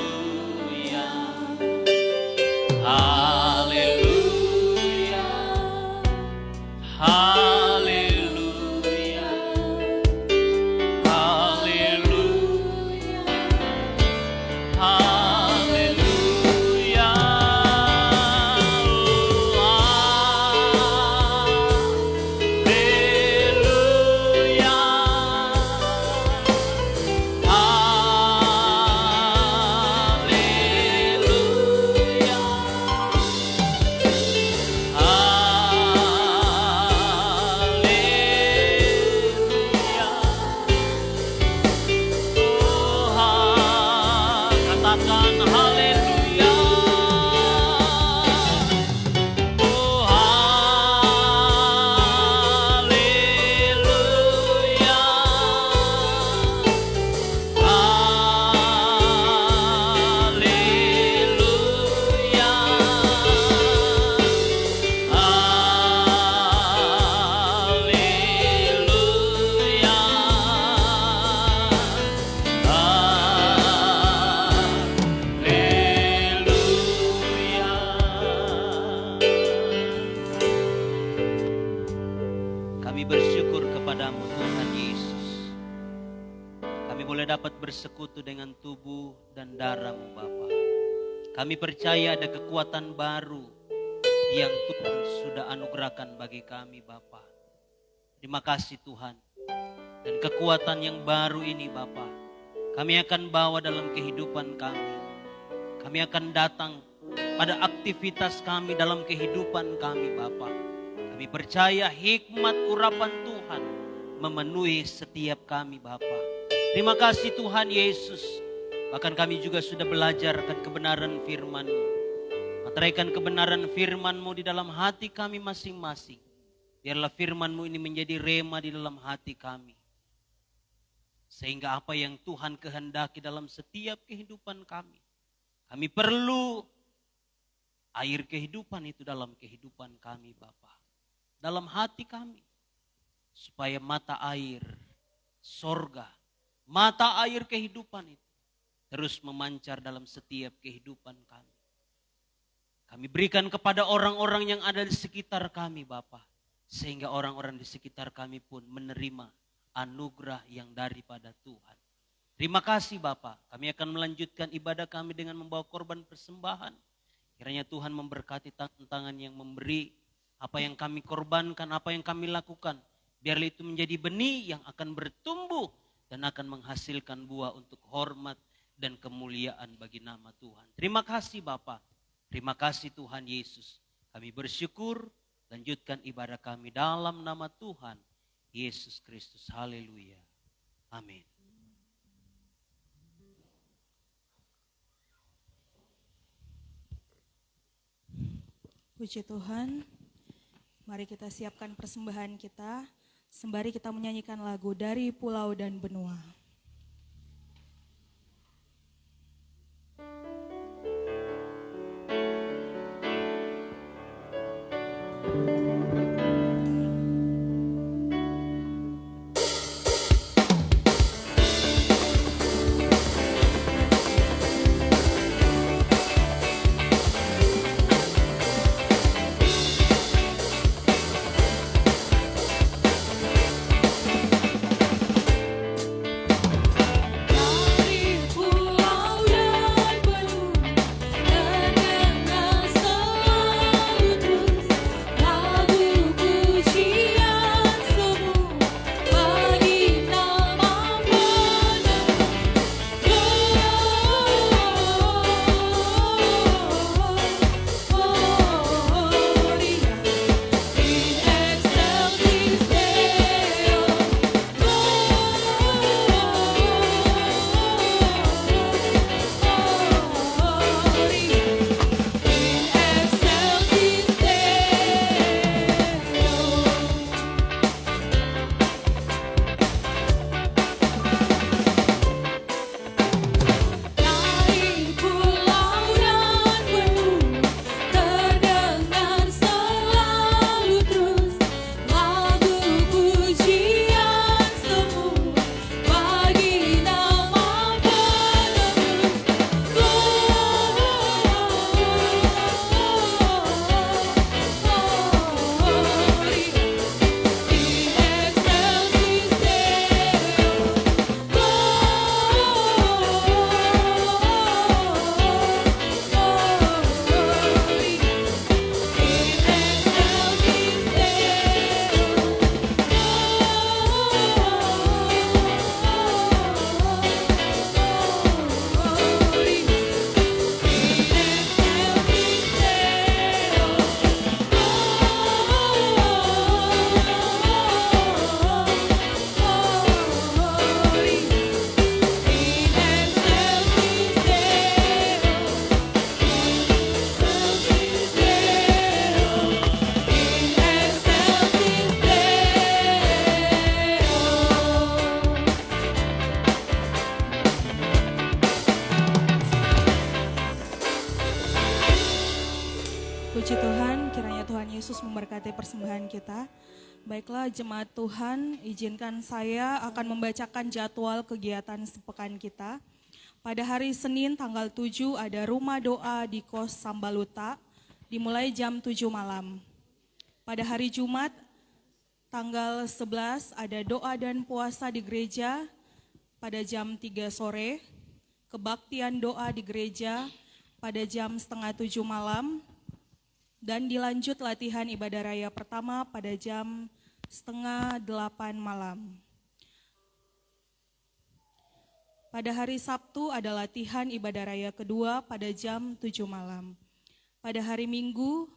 nyatakan haleluya. Oh haleluya. Haleluya. Kami bersyukur kepadamu Tuhan Yesus. Kami boleh dapat bersekutu dengan tubuh dan darah-Mu Bapa. Kami percaya ada kekuatan baru yang Tuhan sudah anugerahkan bagi kami Bapa. Terima kasih Tuhan. Dan kekuatan yang baru ini Bapa, kami akan bawa dalam kehidupan kami. Kami akan datang pada aktivitas kami dalam kehidupan kami Bapa. Kami percaya hikmat urapan Tuhan memenuhi setiap kami Bapa. Terima kasih Tuhan Yesus. Bahkan kami juga sudah belajar akan kebenaran firman-Mu. Materaikan kebenaran firman-Mu di dalam hati kami masing-masing. Biarlah firman-Mu ini menjadi rema di dalam hati kami. Sehingga apa yang Tuhan kehendaki dalam setiap kehidupan kami. Kami perlu air kehidupan itu dalam kehidupan kami Bapa. Dalam hati kami. Supaya mata air sorga, mata air kehidupan itu terus memancar dalam setiap kehidupan kami. Kami berikan kepada orang-orang yang ada di sekitar kami Bapa. Sehingga orang-orang di sekitar kami pun menerima anugerah yang daripada Tuhan. Terima kasih Bapa. Kami akan melanjutkan ibadah kami dengan membawa korban persembahan. Kiranya Tuhan memberkati tangan yang memberi. Apa yang kami korbankan, apa yang kami lakukan. Biarlah itu menjadi benih yang akan bertumbuh dan akan menghasilkan buah untuk hormat dan kemuliaan bagi nama Tuhan. Terima kasih Bapa. Terima kasih Tuhan Yesus. Kami bersyukur, lanjutkan ibadah kami dalam nama Tuhan Yesus Kristus. Haleluya. Amin. Puji Tuhan. Mari kita siapkan persembahan kita. Sembari kita menyanyikan lagu Dari Pulau dan Benua. Puji Tuhan, kiranya Tuhan Yesus memberkati persembahan kita. Baiklah jemaat Tuhan, izinkan saya akan membacakan jadwal kegiatan sepekan kita. Pada hari Senin tanggal 7 ada rumah doa di Kos Sambaluta, dimulai jam 7 malam. Pada hari Jumat tanggal 11 ada doa dan puasa di gereja pada jam 3 sore, kebaktian doa di gereja pada jam setengah 7 malam, dan dilanjut latihan ibadah raya pertama pada jam setengah 8 malam. Pada hari Sabtu ada latihan ibadah raya kedua pada jam 7 malam. Pada hari Minggu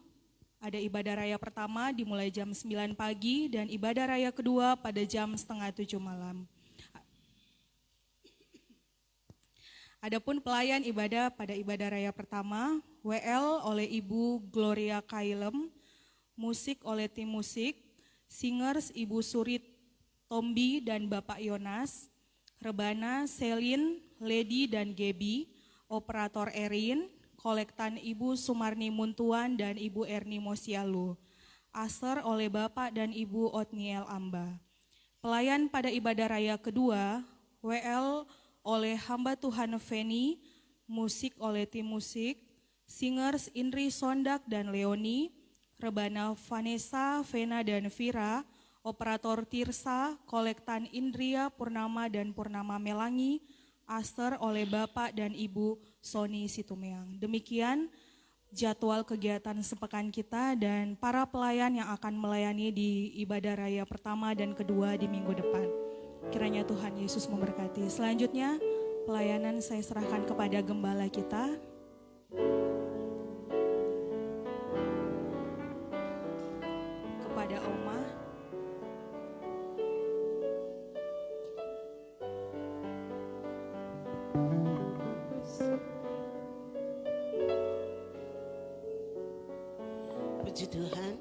ada ibadah raya pertama dimulai jam 9 pagi dan ibadah raya kedua pada jam setengah 7 malam. Adapun pelayan ibadah pada ibadah raya pertama, WL oleh Ibu Gloria Kailem, musik oleh tim musik, singers Ibu Surit Tombi dan Bapak Yonas, rebana Selin, Lady dan Gebi, operator Erin, kolektan Ibu Sumarni Muntuan dan Ibu Erni Mosialu, aser oleh Bapak dan Ibu Otniel Amba. Pelayan pada ibadah raya kedua, WL oleh hamba Tuhan Feni, musik oleh tim musik, singers Indri Sondak dan Leoni, rebana Vanessa, Vena dan Vira, operator Tirsa, kolektan Indria, Purnama dan Purnama Melangi, aster oleh Bapak dan Ibu Sony Situmeang. Demikian jadwal kegiatan sepekan kita dan para pelayan yang akan melayani di ibadah raya pertama dan kedua di minggu depan. Kiranya Tuhan Yesus memberkati. Selanjutnya pelayanan saya serahkan kepada gembala kita. Kepada Oma. Puji Tuhan,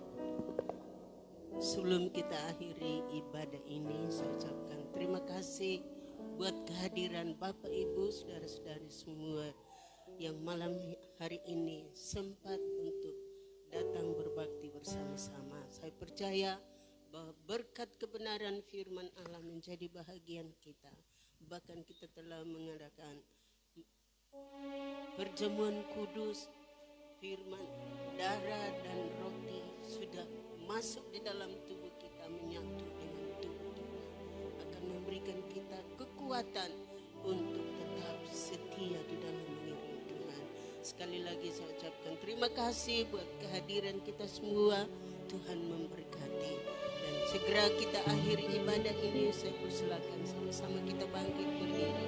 sebelum kita akhiri ibadah ini, saya ucapkan terima kasih buat kehadiran Bapak, Ibu, saudara-saudari semua yang malam hari ini sempat untuk datang berbakti bersama-sama. Saya percaya bahwa berkat kebenaran firman Allah menjadi bahagian kita. Bahkan kita telah mengadakan perjamuan kudus, firman, darah dan roti sudah masuk di dalam tubuh kita, menyatu dengan tubuh Tuhan, akan memberikan kita kekuatan untuk tetap setia di dalam mengiring Tuhan. Sekali lagi saya ucapkan terima kasih buat kehadiran kita semua. Tuhan memberkati. Dan segera kita akhiri ibadah ini. Saya persilakan sama-sama kita bangkit berdiri.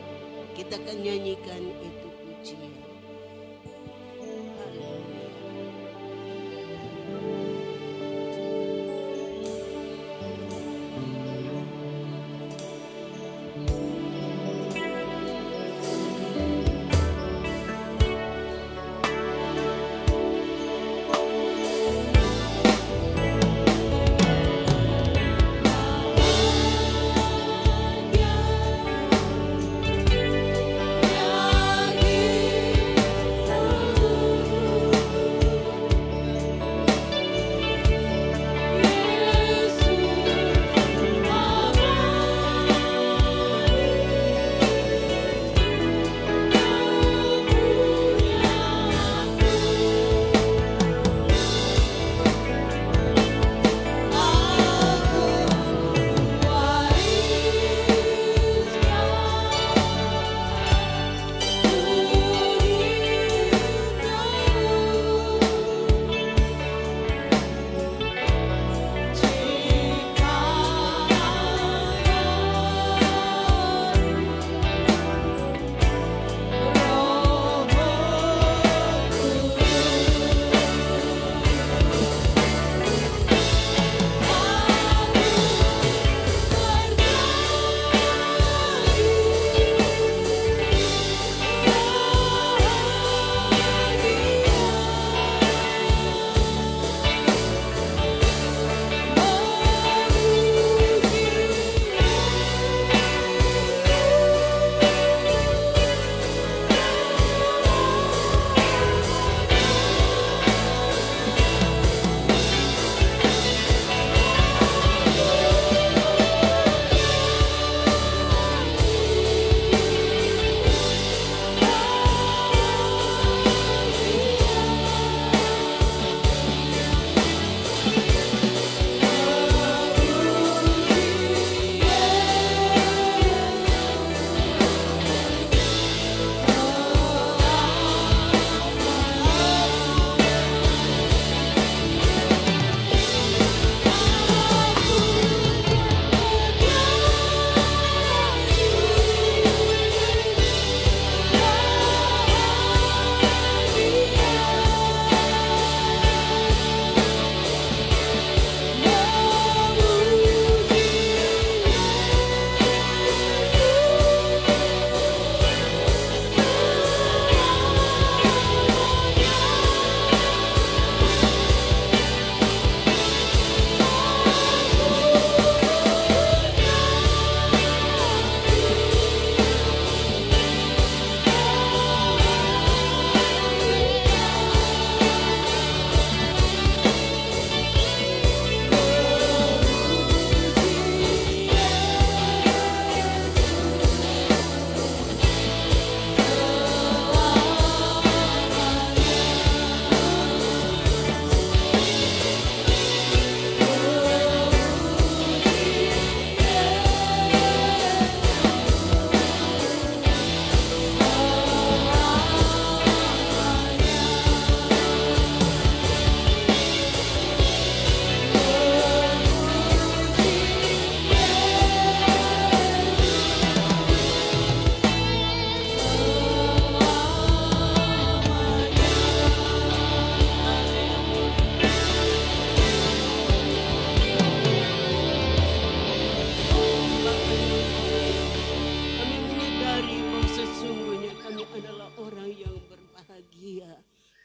Kita akan nyanyikan itu pujian. Haleluya. Yang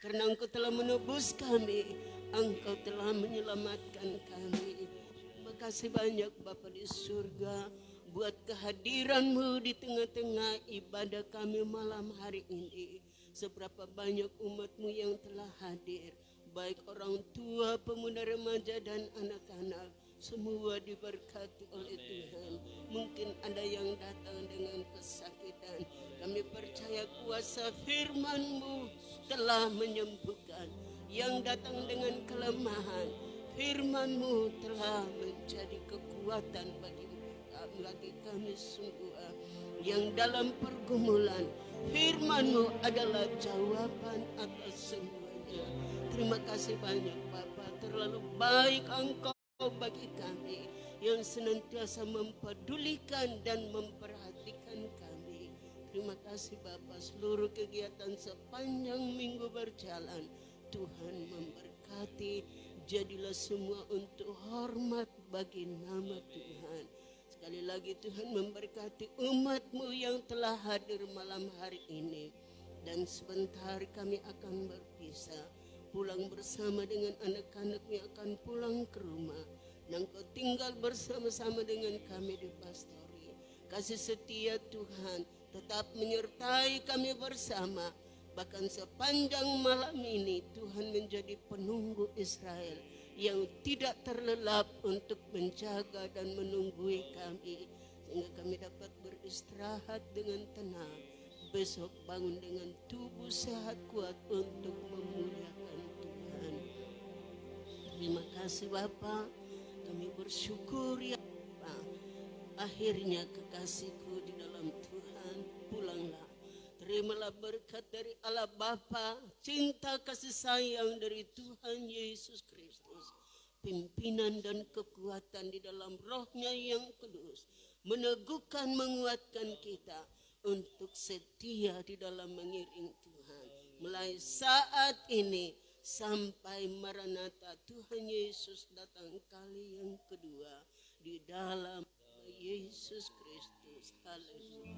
Karena Engkau telah menebus kami, Engkau telah menyelamatkan kami. Terima kasih banyak Bapa di surga buat kehadiran-Mu di tengah-tengah ibadah kami malam hari ini. Seberapa banyak umat-Mu yang telah hadir, baik orang tua, pemuda, remaja, dan anak-anak, semua diberkati oleh Tuhan. Mungkin ada yang datang dengan kesakitan, kami percaya kuasa firman-Mu telah menyembuhkan. Yang datang dengan kelemahan, firman-Mu telah menjadi kekuatan bagi kami semua. Yang dalam pergumulan, firman-Mu adalah jawaban atas semuanya. Terima kasih banyak Bapa, terlalu baik Engkau bagi kami yang senantiasa mempedulikan dan memperhatikan kami. Terima kasih Bapa, seluruh kegiatan sepanjang minggu berjalan Tuhan memberkati. Jadilah semua untuk hormat bagi nama Tuhan. Sekali lagi Tuhan memberkati umat-Mu yang telah hadir malam hari ini. Dan sebentar kami akan berpisah, pulang bersama dengan anak-anak yang akan pulang ke rumah. Dan Kau tinggal bersama-sama dengan kami di pastori. Kasih setia Tuhan tetap menyertai kami bersama. Bahkan sepanjang malam ini Tuhan menjadi penunggu Israel yang tidak terlelap untuk menjaga dan menunggui kami, sehingga kami dapat beristirahat dengan tenang. Besok bangun dengan tubuh sehat kuat untuk memuliakan Tuhan. Terima kasih Bapa, kami bersyukur ya Bapa. Akhirnya kekasihku di dalam Tuhan, pulanglah. Terimalah berkat dari Allah Bapa, cinta kasih sayang dari Tuhan Yesus Kristus, pimpinan dan kekuatan di dalam Roh-Nya yang kudus, meneguhkan, menguatkan kita untuk setia di dalam mengiring Tuhan. Mulai saat ini sampai Maranatha Tuhan Yesus datang kali yang kedua, di dalam Yesus Kristus. Haleluya.